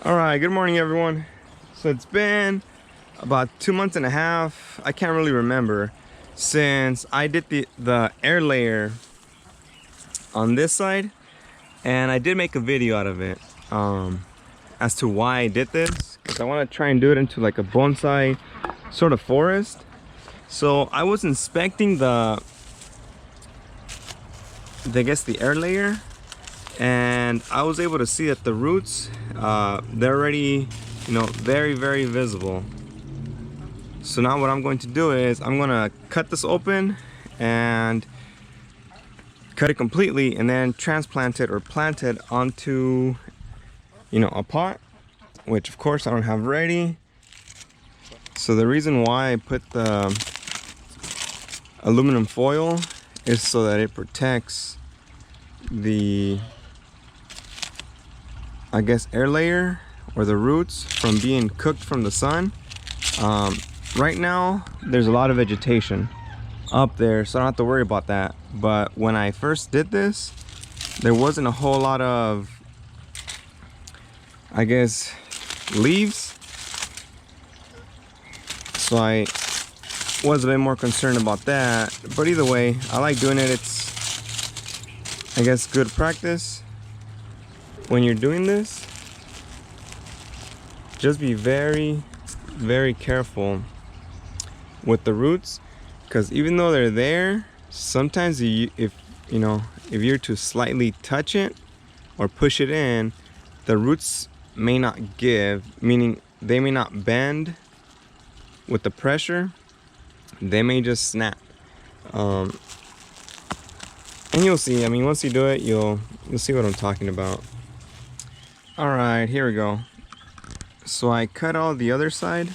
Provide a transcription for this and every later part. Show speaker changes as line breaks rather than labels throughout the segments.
All right, good morning everyone. So it's been about 2 months and a half, I can't really remember, since I did the air layer on this side, and I did make a video out of it as to why I did this, because I want to try and do it into like a bonsai sort of forest. So I was inspecting the air layer, and I was able to see that the roots, they're already, very visible. So now what I'm going to do is I'm gonna cut this open and cut it completely, and then transplant it or plant it onto, a pot, which of course I don't have ready. So the reason why I put the aluminum foil is so that it protects the, air layer or the roots from being cooked from the sun. Right now there's a lot of vegetation up there, so I don't have to worry about that. But when I first did this, there wasn't a whole lot of, leaves, so I was a bit more concerned about that. But either way, I like doing it. It's good practice when you're doing this. Just be very careful with the roots, because even though they're there, sometimes if you're to slightly touch it or push it in, the roots may not give, meaning they may not bend with the pressure. They may just snap, and you'll see. Once you do it, you'll see what I'm talking about. All right, here we go. So I cut all the other side.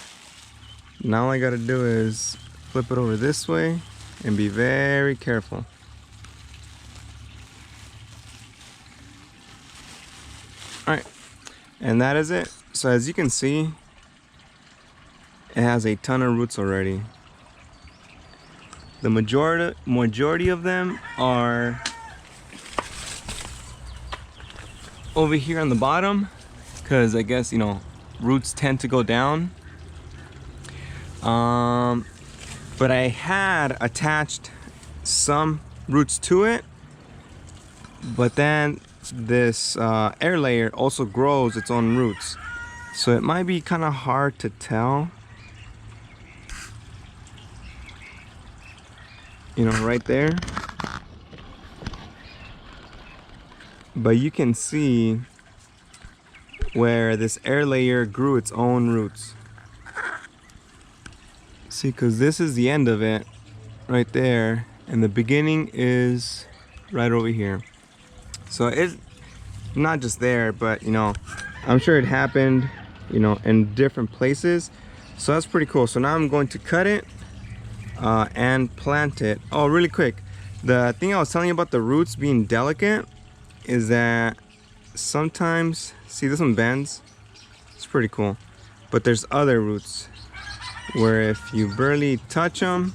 Now all I gotta do is flip it over this way and be very careful. All right, and that is it. So as you can see, it has a ton of roots already. The majority of them are over here on the bottom, because roots tend to go down. But I had attached some roots to it, but then this air layer also grows its own roots, so it might be kind of hard to tell, right there, but you can see where this air layer grew its own roots. See, because this is the end of it right there, and the beginning is right over here. So it's not just there, but I'm sure it happened in different places. So that's pretty cool. So now I'm going to cut it and plant it. Oh, really quick, the thing I was telling you about the roots being delicate is that sometimes, see, this one bends. It's pretty cool. But there's other roots where if you barely touch them,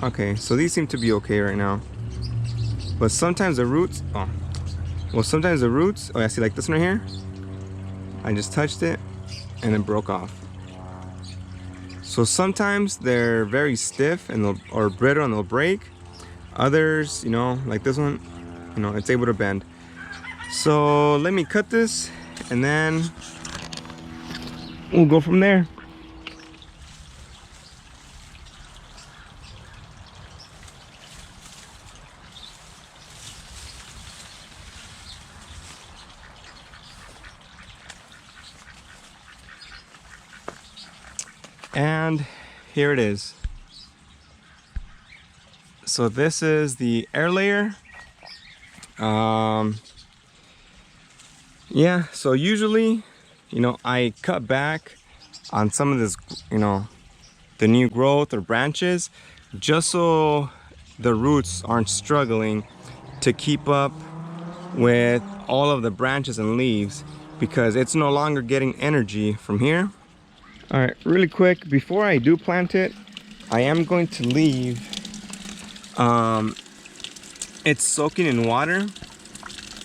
okay, so these seem to be okay right now, but sometimes the roots, oh yeah, see, like this one right here, I just touched it and it broke off. So sometimes they're very stiff and or brittle and they'll break. Others, like this one, it's able to bend. So let me cut this and then we'll go from there. And here it is. So this is the air layer. Yeah, so usually I cut back on some of this, the new growth or branches, just so the roots aren't struggling to keep up with all of the branches and leaves, because it's no longer getting energy from here. All right, really quick, before I do plant it, I am going to leave it soaking in water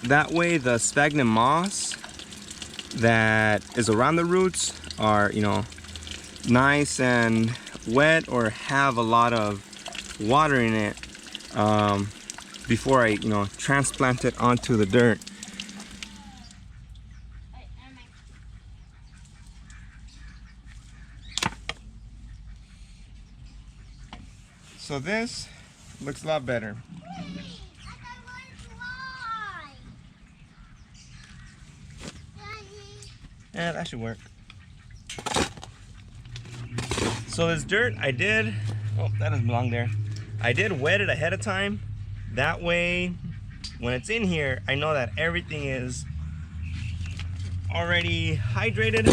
That way the sphagnum moss that is around the roots are, you know, nice and wet or have a lot of water in it before I, you know, transplant it onto the dirt. So this looks a lot better. Yeah, that should work. So this dirt, I did, oh, that doesn't belong there. I did wet it ahead of time. That way, when it's in here, I know that everything is already hydrated.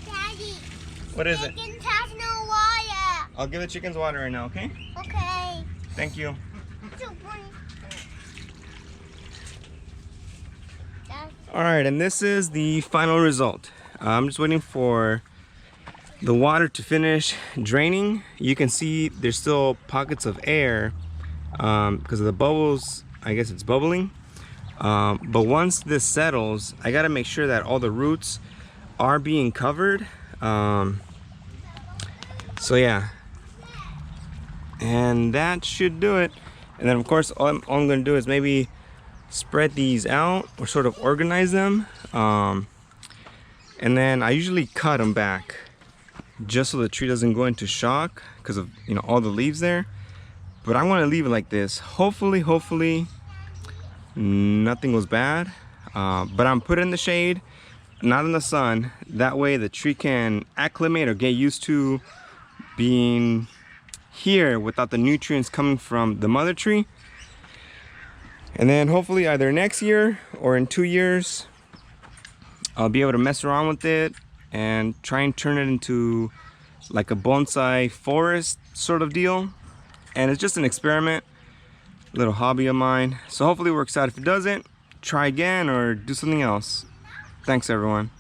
Daddy,
what is it?
chickens have no water.
I'll give the chickens water right now, okay?
Okay.
Thank you. All right, and this is the final result. I'm just waiting for the water to finish draining. You can see there's still pockets of air because of the bubbles. I guess it's bubbling. But once this settles, I gotta make sure that all the roots are being covered. So yeah, and that should do it. And then of course, all I'm gonna do is maybe spread these out or sort of organize them. And then I usually cut them back just so the tree doesn't go into shock because of, you know, all the leaves there. But I want to leave it like this. Hopefully nothing was bad. But I'm putting it in the shade, not in the sun. That way the tree can acclimate or get used to being here without the nutrients coming from the mother tree. And then hopefully either next year or in 2 years, I'll be able to mess around with it and try and turn it into like a bonsai forest sort of deal. And it's just an experiment, little hobby of mine. So hopefully it works out. If it doesn't, try again or do something else. Thanks everyone.